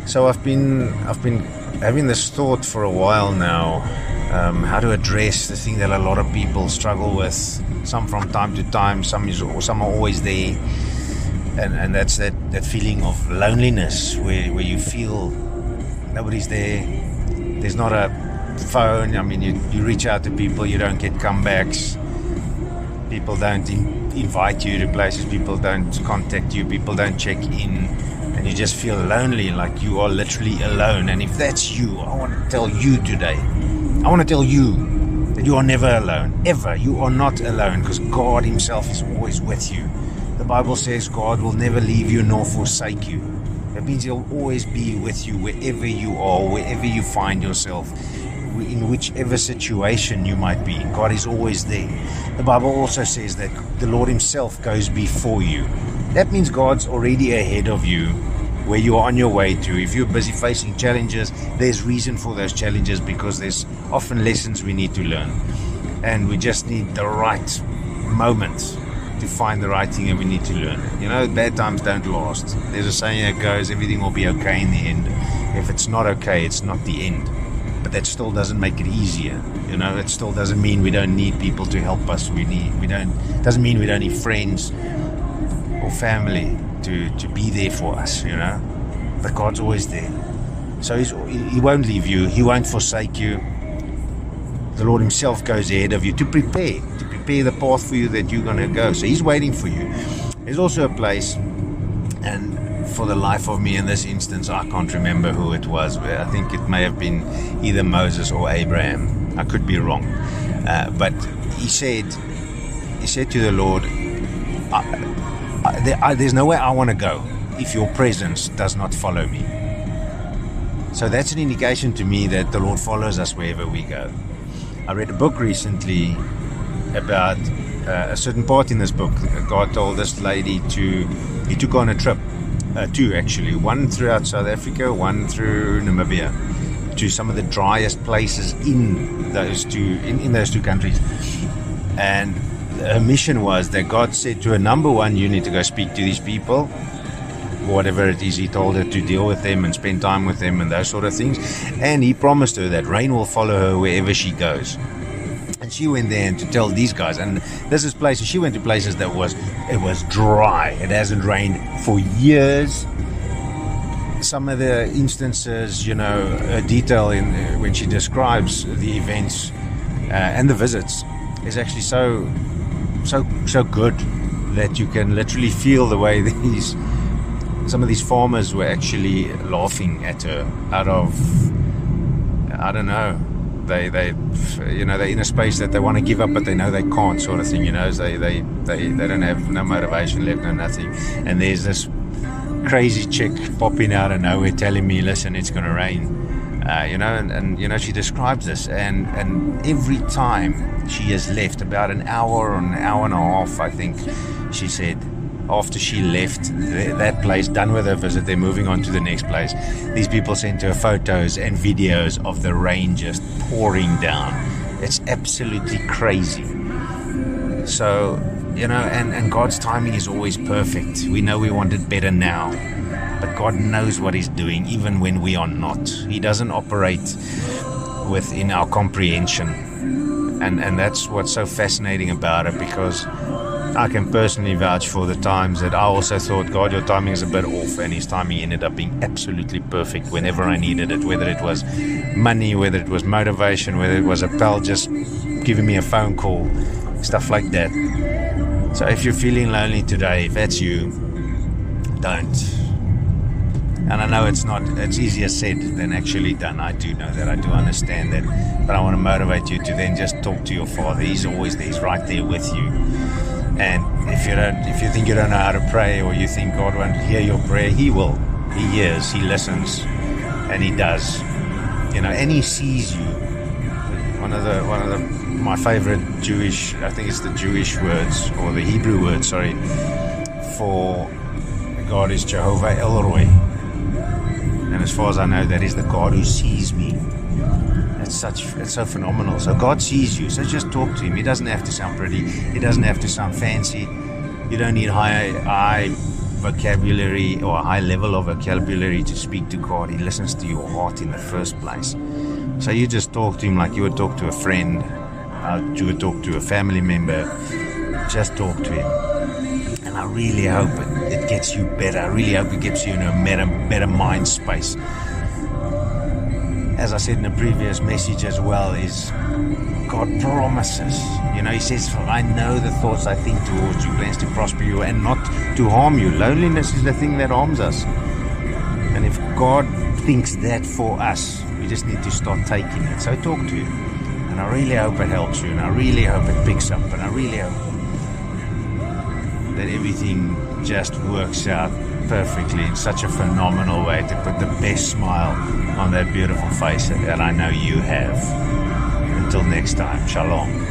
So I've been having this thought for a while now, how to address the thing that a lot of people struggle with. Some from time to time, some are always there, and that's that feeling of loneliness where you feel nobody's there. There's not a phone. I mean, you reach out to people, you don't get comebacks. People don't invite you to places. People don't contact you. People don't check in. And you just feel lonely, like you are literally alone. And if that's you, I want to tell you today. I want to tell you that you are never alone. Ever. You are not alone, because God himself is always with you. The Bible says God will never leave you nor forsake you. That means he'll always be with you wherever you are, wherever you find yourself, in whichever situation you might be. God is always there. The Bible also says that the Lord himself goes before you. That means God's already ahead of you where you are on your way to. If you're busy facing challenges, there's reason for those challenges, because there's often lessons we need to learn. And we just need the right moment to find the right thing that we need to learn. You know, bad times don't last. There's a saying that goes, everything will be okay in the end. If it's not okay, it's not the end. But that still doesn't make it easier. You know, it still doesn't mean we don't need people to help us. Doesn't mean we don't need friends or family to be there for us, you know. But God's always there. So he won't leave you. He won't forsake you. The Lord himself goes ahead of you to prepare the path for you that you're going to go. So he's waiting for you. There's also a place, and for the life of me in this instance, I can't remember who it was. I think it may have been either Moses or Abraham. I could be wrong. But he said to the Lord, there's nowhere I want to go if your presence does not follow me. So that's an indication to me that the Lord follows us wherever we go. I read a book recently about a certain part in this book. God told this lady he took on a trip, two actually, one throughout South Africa, one through Namibia, to some of the driest places in those two countries. And her mission was that God said to her, number one, you need to go speak to these people, whatever it is he told her, to deal with them and spend time with them and those sort of things. And he promised her that rain will follow her wherever she goes. And she went there and to tell these guys, and this is places, she went to places that it was dry. It hasn't rained for years. Some of the instances, you know, detail when she describes the events and the visits is actually so good that you can literally feel the way some of these farmers were actually laughing at her out of, I don't know, they're in a space that they want to give up but they know they can't, sort of thing, you know. They don't have no motivation left, no nothing, and there's this crazy chick popping out of nowhere telling me, listen, it's going to rain. And you know, she describes this, and every time she has left, about an hour or an hour and a half, I think she said, after she left that place, done with her visit, they're moving on to the next place. These people sent her photos and videos of the rain just pouring down. It's absolutely crazy. So, you know, and God's timing is always perfect. We know we want it better now, but God knows what he's doing even when we are not. He doesn't operate within our comprehension. And that's what's so fascinating about it, because I can personally vouch for the times that I also thought, God, your timing is a bit off, and his timing ended up being absolutely perfect whenever I needed it, whether it was money, whether it was motivation, whether it was a pal just giving me a phone call, stuff like that. So if you're feeling lonely today, if that's you, don't. And I know it's easier said than actually done. I do know that. I do understand that. But I want to motivate you to then just talk to your Father. He's always there. He's right there with you. And if you think you don't know how to pray, or you think God won't hear your prayer, he will. He hears, he listens, and he does. You know, and he sees you. My favorite Jewish, I think it's the Jewish words, or the Hebrew words, sorry, for God is Jehovah Elroy. And as far as I know, that is the God who sees me. It's so phenomenal. So God sees you. So just talk to him. He doesn't have to sound pretty. He doesn't have to sound fancy. You don't need high vocabulary or a high level of vocabulary to speak to God. He listens to your heart in the first place. So you just talk to him like you would talk to a friend, you would talk to a family member. Just talk to him. And I really hope it gets you better. I really hope it gets you in a better mind space. As I said in the previous message as well, is God promises. He says, I know the thoughts I think towards you, plans to prosper you and not to harm you. Loneliness is the thing that harms us. And if God thinks that for us, we just need to start taking it. So talk to him. And I really hope it helps you. And I really hope it picks up. And I really hope that everything just works out perfectly in such a phenomenal way to put the best smile on that beautiful face that I know you have. Until next time, shalom.